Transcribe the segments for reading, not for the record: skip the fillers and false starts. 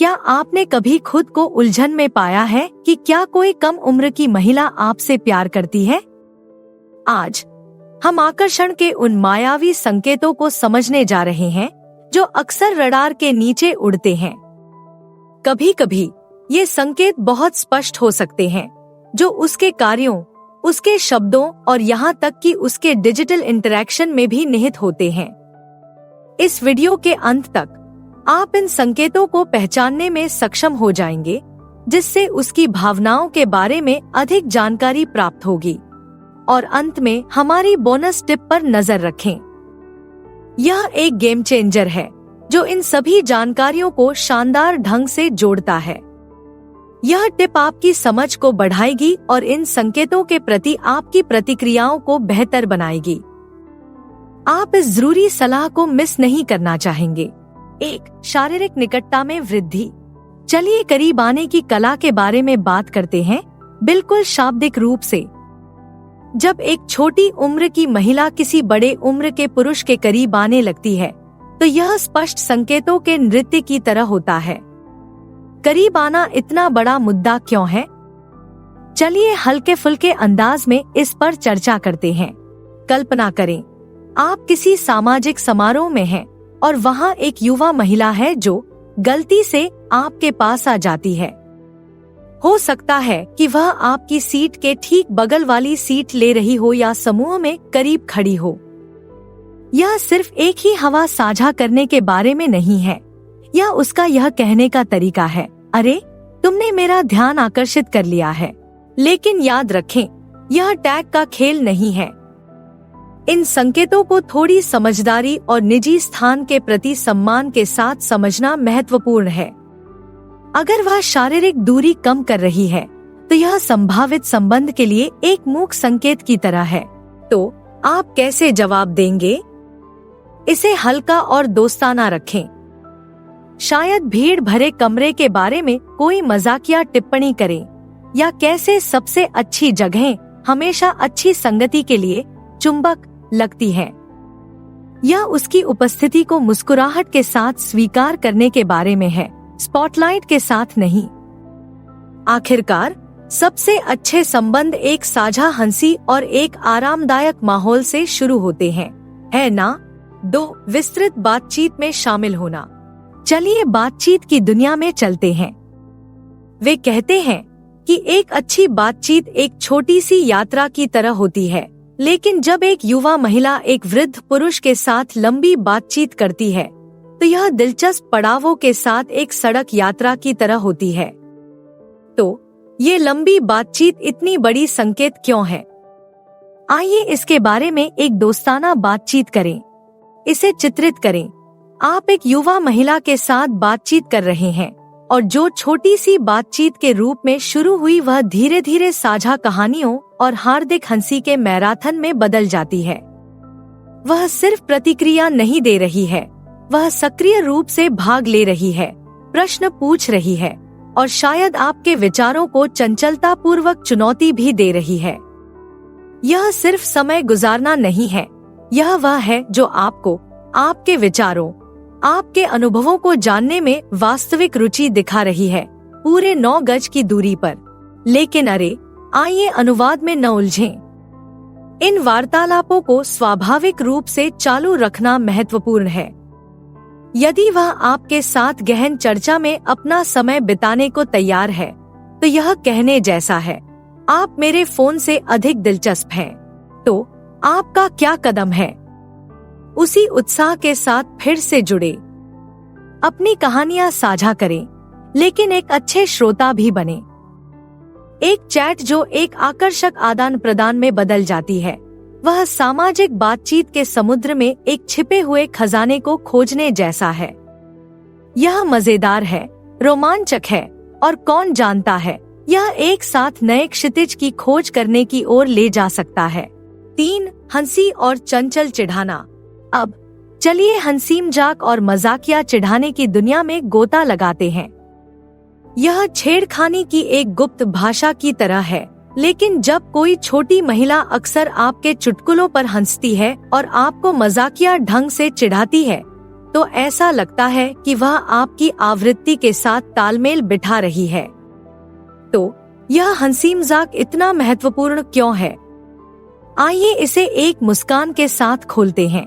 क्या आपने कभी खुद को उलझन में पाया है कि क्या कोई कम उम्र की महिला आपसे प्यार करती है? आज हम आकर्षण के उन मायावी संकेतों को समझने जा रहे हैं जो अक्सर रडार के नीचे उड़ते हैं। कभी कभी ये संकेत बहुत स्पष्ट हो सकते हैं, जो उसके कार्यों, उसके शब्दों और यहाँ तक कि उसके डिजिटल इंटरैक्शन में भी निहित होते हैं। इस वीडियो के अंत तक आप इन संकेतों को पहचानने में सक्षम हो जाएंगे, जिससे उसकी भावनाओं के बारे में अधिक जानकारी प्राप्त होगी। और अंत में हमारी बोनस टिप पर नजर रखें। यह एक गेम चेंजर है जो इन सभी जानकारियों को शानदार ढंग से जोड़ता है। यह टिप आपकी समझ को बढ़ाएगी और इन संकेतों के प्रति आपकी प्रतिक्रियाओं को बेहतर बनाएगी। आप इस जरूरी सलाह को मिस नहीं करना चाहेंगे। 1. शारीरिक निकटता में वृद्धि। चलिए करीब आने की कला के बारे में बात करते हैं, बिल्कुल शाब्दिक रूप से। जब एक छोटी उम्र की महिला किसी बड़े उम्र के पुरुष के करीब आने लगती है, तो यह स्पष्ट संकेतों के नृत्य की तरह होता है। करीब आना इतना बड़ा मुद्दा क्यों है? चलिए हल्के फुल्के अंदाज में इस पर चर्चा करते हैं। कल्पना करें, आप किसी सामाजिक समारोह में हैं और वहाँ एक युवा महिला है जो गलती से आपके पास आ जाती है। हो सकता है कि वह आपकी सीट के ठीक बगल वाली सीट ले रही हो या समूह में करीब खड़ी हो। यह सिर्फ एक ही हवा साझा करने के बारे में नहीं है, यह उसका यह कहने का तरीका है, अरे तुमने मेरा ध्यान आकर्षित कर लिया है। लेकिन याद रखें, यह टैग का खेल नहीं है। इन संकेतों को थोड़ी समझदारी और निजी स्थान के प्रति सम्मान के साथ समझना महत्वपूर्ण है। अगर वह शारीरिक दूरी कम कर रही है, तो यह संभावित संबंध के लिए एक मूक संकेत की तरह है। तो आप कैसे जवाब देंगे? इसे हल्का और दोस्ताना रखें। शायद भीड़ भरे कमरे के बारे में कोई मजाकिया टिप्पणी करें, या कैसे सबसे अच्छी जगहें हमेशा अच्छी संगति के लिए चुंबक लगती है। यह उसकी उपस्थिति को मुस्कुराहट के साथ स्वीकार करने के बारे में है, स्पॉटलाइट के साथ नहीं। आखिरकार सबसे अच्छे संबंध एक साझा हंसी और एक आरामदायक माहौल से शुरू होते हैं, है ना? 2. विस्तृत बातचीत में शामिल होना। चलिए बातचीत की दुनिया में चलते हैं। वे कहते हैं कि एक अच्छी बातचीत एक छोटी सी यात्रा की तरह होती है, लेकिन जब एक युवा महिला एक वृद्ध पुरुष के साथ लंबी बातचीत करती है, तो यह दिलचस्प पड़ावों के साथ एक सड़क यात्रा की तरह होती है। तो ये लंबी बातचीत इतनी बड़ी संकेत क्यों है? आइए इसके बारे में एक दोस्ताना बातचीत करें। इसे चित्रित करें। आप एक युवा महिला के साथ बातचीत कर रहे हैं, और जो छोटी सी बातचीत के रूप में शुरू हुई वह धीरे धीरे साझा कहानियों और हार्दिक हंसी के मैराथन में बदल जाती है। वह सिर्फ प्रतिक्रिया नहीं दे रही है, वह सक्रिय रूप से भाग ले रही है, प्रश्न पूछ रही है और शायद आपके विचारों को चंचलता पूर्वक चुनौती भी दे रही है। यह सिर्फ समय गुजारना नहीं है, यह वह है जो आपको आपके विचारों, आपके अनुभवों को जानने में वास्तविक रुचि दिखा रही है, पूरे 9 गज की दूरी पर। लेकिन अरे, आइए अनुवाद में न उलझें। इन वार्तालापों को स्वाभाविक रूप से चालू रखना महत्वपूर्ण है। यदि वह आपके साथ गहन चर्चा में अपना समय बिताने को तैयार है, तो यह कहने जैसा है, आप मेरे फोन से अधिक दिलचस्प हैं। तो आपका क्या कदम है? उसी उत्साह के साथ फिर से जुड़े, अपनी कहानियां साझा करें, लेकिन एक अच्छे श्रोता भी बने। एक चैट जो एक आकर्षक आदान प्रदान में बदल जाती है, वह सामाजिक बातचीत के समुद्र में एक छिपे हुए खजाने को खोजने जैसा है। यह मजेदार है, रोमांचक है और कौन जानता है, यह एक साथ नए क्षितिज की खोज करने की ओर ले जा सकता है। 3. हंसी और चंचल चिढ़ाना। अब चलिए हंसी मजाक और मजाकिया चिढ़ाने की दुनिया में गोता लगाते हैं। यह छेड़खानी की एक गुप्त भाषा की तरह है, लेकिन जब कोई छोटी महिला अक्सर आपके चुटकुलों पर हंसती है और आपको मजाकिया ढंग से चिढ़ाती है, तो ऐसा लगता है कि वह आपकी आवृत्ति के साथ तालमेल बिठा रही है। तो यह हंसी मजाक इतना महत्वपूर्ण क्यों है? आइए इसे एक मुस्कान के साथ खोलते हैं।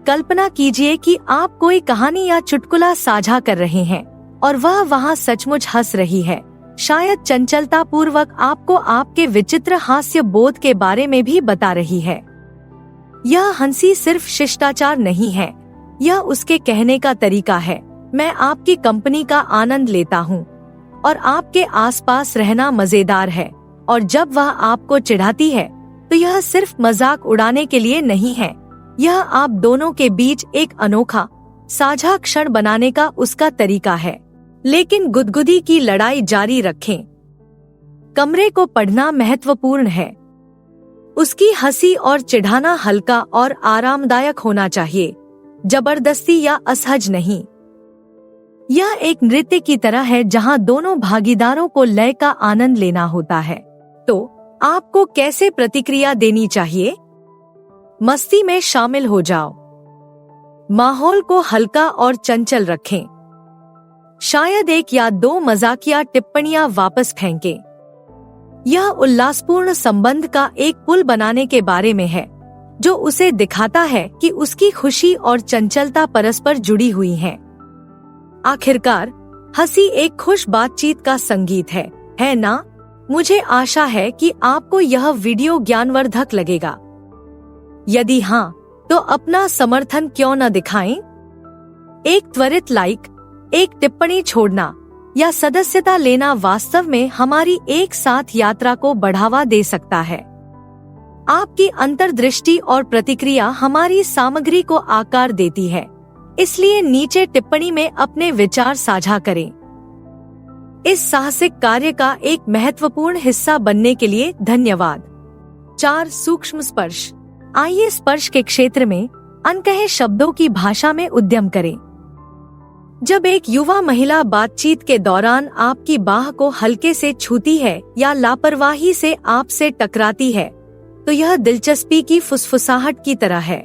कल्पना कीजिए कि आप कोई कहानी या चुटकुला साझा कर रहे हैं और वह वहाँ सचमुच हंस रही है। शायद चंचलता पूर्वक आपको आपके विचित्र हास्य बोध के बारे में भी बता रही है। यह हंसी सिर्फ शिष्टाचार नहीं है, यह उसके कहने का तरीका है, मैं आपकी कंपनी का आनंद लेता हूँ और आपके आसपास रहना मजेदार है। और जब वह आपको चिढ़ाती है तो यह सिर्फ मजाक उड़ाने के लिए नहीं है, यह आप दोनों के बीच एक अनोखा साझा क्षण बनाने का उसका तरीका है। लेकिन गुदगुदी की लड़ाई जारी रखें। कमरे को पढ़ना महत्वपूर्ण है। उसकी हंसी और चिढ़ाना हल्का और आरामदायक होना चाहिए, जबरदस्ती या असहज नहीं। यह एक नृत्य की तरह है जहां दोनों भागीदारों को लय का आनंद लेना होता है। तो आपको कैसे प्रतिक्रिया देनी चाहिए? मस्ती में शामिल हो जाओ। माहौल को हल्का और चंचल रखें। शायद एक या दो मजाकिया टिप्पणियां वापस फेंकें। यह उल्लासपूर्ण संबंध का एक पुल बनाने के बारे में है, जो उसे दिखाता है कि उसकी खुशी और चंचलता परस्पर जुड़ी हुई हैं। आखिरकार, हंसी एक खुश बातचीत का संगीत है ना? मुझे आशा है कि आपको यह वीडियो ज्ञानवर्धक लगेगा। यदि हाँ, तो अपना समर्थन क्यों न दिखाएं? एक त्वरित लाइक, एक टिप्पणी छोड़ना या सदस्यता लेना वास्तव में हमारी एक साथ यात्रा को बढ़ावा दे सकता है। आपकी अंतर्दृष्टि और प्रतिक्रिया हमारी सामग्री को आकार देती है, इसलिए नीचे टिप्पणी में अपने विचार साझा करें। इस साहसिक कार्य का एक महत्वपूर्ण हिस्सा बनने के लिए धन्यवाद। 4 सूक्ष्म स्पर्श। आइए स्पर्श के क्षेत्र में अनकहे शब्दों की भाषा में उद्यम करें। जब एक युवा महिला बातचीत के दौरान आपकी बाह को हल्के से छूती है या लापरवाही से आपसे टकराती है, तो यह दिलचस्पी की फुसफुसाहट की तरह है।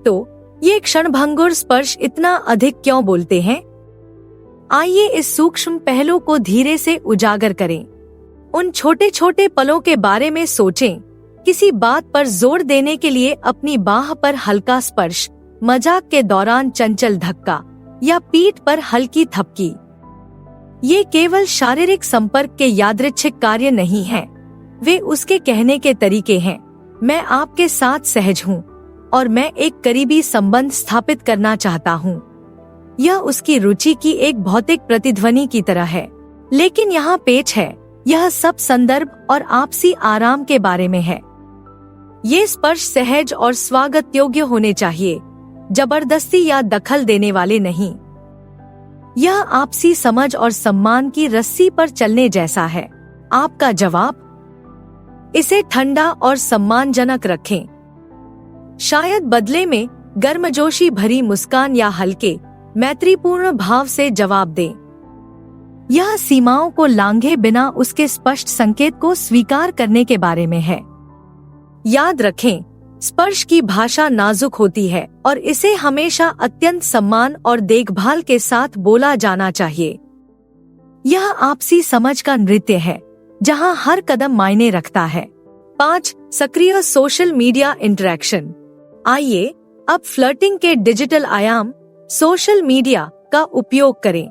तो ये क्षणभंगुर स्पर्श इतना अधिक क्यों बोलते हैं? आइए इस सूक्ष्म पहलू को धीरे से उजागर करें। उन छोटे छोटे पलों के बारे में सोचें, किसी बात पर जोर देने के लिए अपनी बाह पर हल्का स्पर्श, मजाक के दौरान चंचल धक्का या पीठ पर हल्की थपकी। ये केवल शारीरिक संपर्क के यादृच्छिक कार्य नहीं हैं, वे उसके कहने के तरीके हैं। मैं आपके साथ सहज हूँ और मैं एक करीबी संबंध स्थापित करना चाहता हूँ। यह उसकी रुचि की एक भौतिक प्रतिध्वनि की तरह है। लेकिन यहाँ पेच है, यह सब संदर्भ और आपसी आराम के बारे में है। ये स्पर्श सहज और स्वागत योग्य होने चाहिए, जबरदस्ती या दखल देने वाले नहीं। यह आपसी समझ और सम्मान की रस्सी पर चलने जैसा है। आपका जवाब? इसे ठंडा और सम्मानजनक रखें। शायद बदले में गर्मजोशी भरी मुस्कान या हल्के मैत्रीपूर्ण भाव से जवाब दें। यह सीमाओं को लांघे बिना उसके स्पष्ट संकेत को स्वीकार करने के बारे में है। याद रखें, स्पर्श की भाषा नाजुक होती है और इसे हमेशा अत्यंत सम्मान और देखभाल के साथ बोला जाना चाहिए। यह आपसी समझ का नृत्य है, जहां हर कदम मायने रखता है। 5 सक्रिय सोशल मीडिया इंटरैक्शन। आइए अब फ्लर्टिंग के डिजिटल आयाम, सोशल मीडिया का उपयोग करें।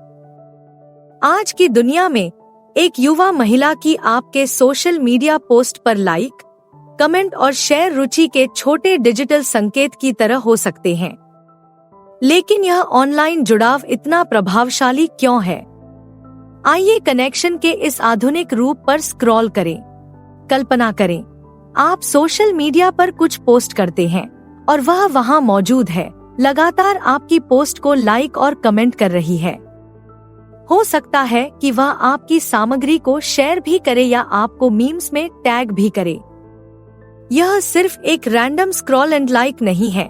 आज की दुनिया में एक युवा महिला की आपके सोशल मीडिया पोस्ट पर लाइक, कमेंट और शेयर रुचि के छोटे डिजिटल संकेत की तरह हो सकते हैं। लेकिन यह ऑनलाइन जुड़ाव इतना प्रभावशाली क्यों है? आइए कनेक्शन के इस आधुनिक रूप पर स्क्रॉल करें। कल्पना करें, आप सोशल मीडिया पर कुछ पोस्ट करते हैं और वह वहां मौजूद है, लगातार आपकी पोस्ट को लाइक और कमेंट कर रही है। हो सकता है कि वह आपकी सामग्री को शेयर भी करे या आपको मीम्स में टैग भी करे। यह सिर्फ एक रैंडम स्क्रॉल एंड लाइक नहीं है,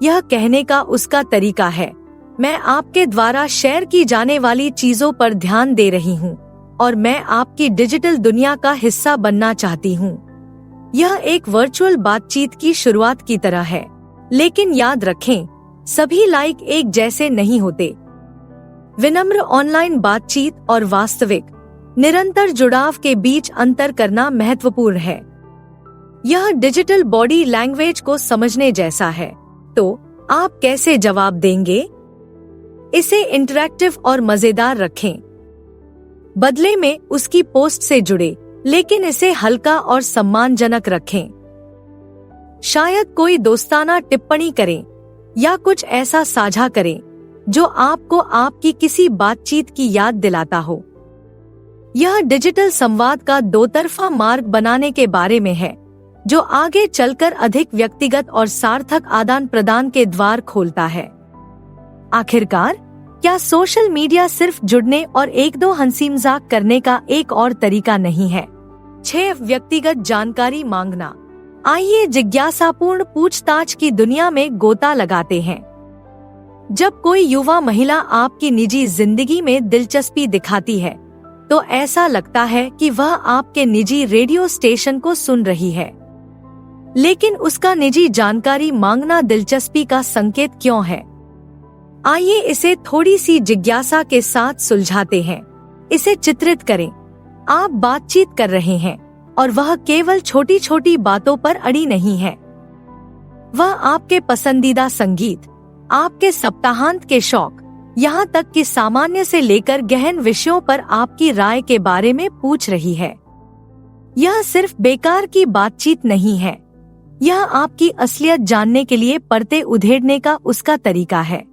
यह कहने का उसका तरीका है, मैं आपके द्वारा शेयर की जाने वाली चीजों पर ध्यान दे रही हूँ और मैं आपकी डिजिटल दुनिया का हिस्सा बनना चाहती हूँ। यह एक वर्चुअल बातचीत की शुरुआत की तरह है, लेकिन याद रखें, सभी लाइक एक जैसे नहीं होते। विनम्र ऑनलाइन बातचीत और वास्तविक निरंतर जुड़ाव के बीच अंतर करना महत्वपूर्ण है। यह डिजिटल बॉडी लैंग्वेज को समझने जैसा है। तो आप कैसे जवाब देंगे? इसे इंटरैक्टिव और मजेदार रखें। बदले में उसकी पोस्ट से जुड़े, लेकिन इसे हल्का और सम्मानजनक रखें। शायद कोई दोस्ताना टिप्पणी करें या कुछ ऐसा साझा करें जो आपको आपकी किसी बातचीत की याद दिलाता हो। यह डिजिटल संवाद का दो तरफा मार्ग बनाने के बारे में है, जो आगे चलकर अधिक व्यक्तिगत और सार्थक आदान प्रदान के द्वार खोलता है। आखिरकार, क्या सोशल मीडिया सिर्फ जुड़ने और एक दो हंसी मजाक करने का एक और तरीका नहीं है? 6 व्यक्तिगत जानकारी मांगना। आइए जिज्ञासापूर्ण पूछताछ की दुनिया में गोता लगाते हैं। जब कोई युवा महिला आपकी निजी जिंदगी में दिलचस्पी दिखाती है, तो ऐसा लगता है कि वह आपके निजी रेडियो स्टेशन को सुन रही है। लेकिन उसका निजी जानकारी मांगना दिलचस्पी का संकेत क्यों है? आइए इसे थोड़ी सी जिज्ञासा के साथ सुलझाते हैं। इसे चित्रित करें। आप बातचीत कर रहे हैं और वह केवल छोटी छोटी बातों पर अड़ी नहीं है। वह आपके पसंदीदा संगीत, आपके सप्ताहांत के शौक, यहाँ तक कि सामान्य से लेकर गहन विषयों पर आपकी राय के बारे में पूछ रही है। यह सिर्फ बेकार की बातचीत नहीं है, यह आपकी असलियत जानने के लिए परतें उधेड़ने का उसका तरीका है।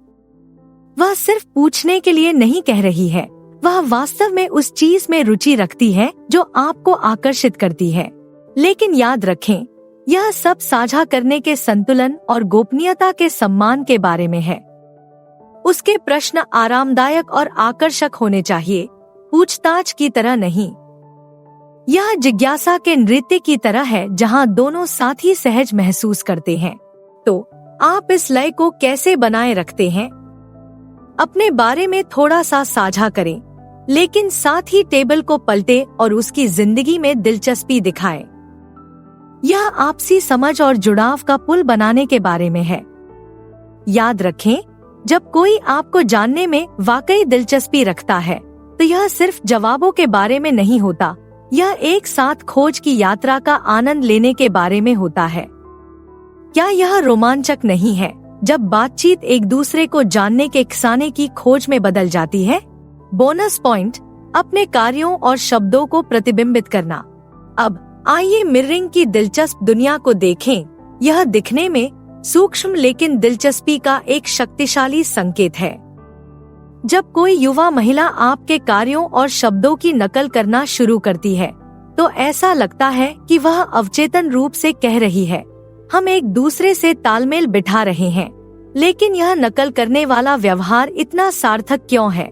वह सिर्फ पूछने के लिए नहीं कह रही है, वह वास्तव में उस चीज में रुचि रखती है जो आपको आकर्षित करती है। लेकिन याद रखें, यह सब साझा करने के संतुलन और गोपनीयता के सम्मान के बारे में है। उसके प्रश्न आरामदायक और आकर्षक होने चाहिए, पूछताछ की तरह नहीं। यह जिज्ञासा के नृत्य की तरह है जहां दोनों साथी सहज महसूस करते हैं। तो आप इस लय को कैसे बनाए रखते हैं? अपने बारे में थोड़ा सा साझा करें, लेकिन साथ ही टेबल को पलटे और उसकी जिंदगी में दिलचस्पी दिखाएं। यह आपसी समझ और जुड़ाव का पुल बनाने के बारे में है। याद रखें, जब कोई आपको जानने में वाकई दिलचस्पी रखता है, तो यह सिर्फ जवाबों के बारे में नहीं होता, यह एक साथ खोज की यात्रा का आनंद लेने के बारे में होता है। क्या यह रोमांचक नहीं है जब बातचीत एक दूसरे को जानने के खिसाने की खोज में बदल जाती है? बोनस पॉइंट, अपने कार्यों और शब्दों को प्रतिबिंबित करना। अब आइए मिररिंग की दिलचस्प दुनिया को देखें। यह दिखने में सूक्ष्म लेकिन दिलचस्पी का एक शक्तिशाली संकेत है। जब कोई युवा महिला आपके कार्यों और शब्दों की नकल करना शुरू करती है, तो ऐसा लगता है कि वह अवचेतन रूप से कह रही है, हम एक दूसरे से तालमेल बिठा रहे हैं। लेकिन यह नकल करने वाला व्यवहार इतना सार्थक क्यों है?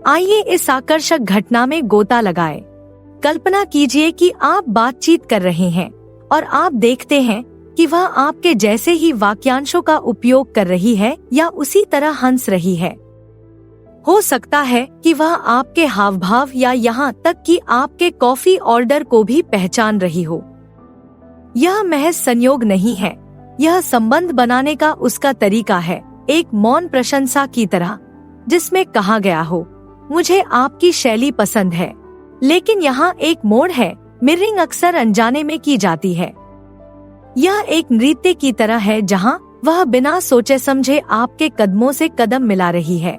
आइए इस आकर्षक घटना में गोता लगाएं। कल्पना कीजिए कि आप बातचीत कर रहे हैं और आप देखते हैं कि वह आपके जैसे ही वाक्यांशों का उपयोग कर रही है या उसी तरह हंस रही है। हो सकता है कि वह आपके हाव भाव या यहाँ तक कि आपके कॉफी ऑर्डर को भी पहचान रही हो। यह महज संयोग नहीं है, यह संबंध बनाने का उसका तरीका है, एक मौन प्रशंसा की तरह, जिसमें कहा गया हो, मुझे आपकी शैली पसंद है। लेकिन यहाँ एक मोड़ है, मिररिंग अक्सर अनजाने में की जाती है। यह एक नृत्य की तरह है जहाँ वह बिना सोचे समझे आपके कदमों से कदम मिला रही है।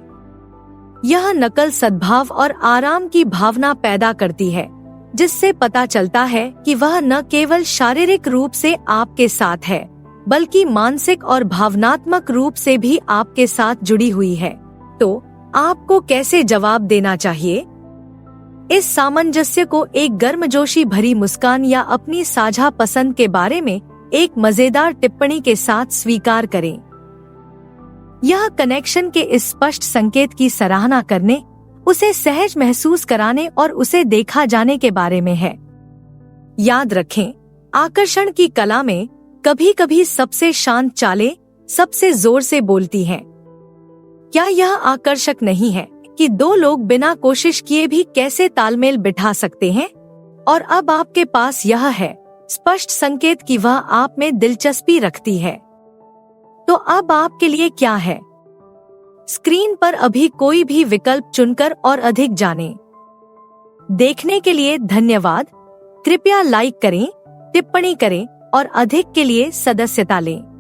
यह नकल सद्भाव और आराम की भावना पैदा करती है, जिससे पता चलता है कि वह न केवल शारीरिक रूप से आपके साथ है, बल्कि मानसिक और भावनात्मक रूप से भी आपके साथ जुड़ी हुई है। तो आपको कैसे जवाब देना चाहिए? इस सामंजस्य को एक गर्मजोशी भरी मुस्कान या अपनी साझा पसंद के बारे में एक मजेदार टिप्पणी के साथ स्वीकार करें। यह कनेक्शन के इस स्पष्ट संकेत की सराहना करने, उसे सहज महसूस कराने और उसे देखा जाने के बारे में है। याद रखें, आकर्षण की कला में कभी कभी सबसे शांत चालें सबसे जोर से बोलती हैं। क्या यह आकर्षक नहीं है कि दो लोग बिना कोशिश किए भी कैसे तालमेल बिठा सकते हैं? और अब आपके पास यह है स्पष्ट संकेत कि वह आप में दिलचस्पी रखती है। तो अब आपके लिए क्या है? स्क्रीन पर अभी कोई भी विकल्प चुनकर और अधिक जानें। देखने के लिए धन्यवाद। कृपया लाइक करें, टिप्पणी करें और अधिक के लिए सदस्यता लें।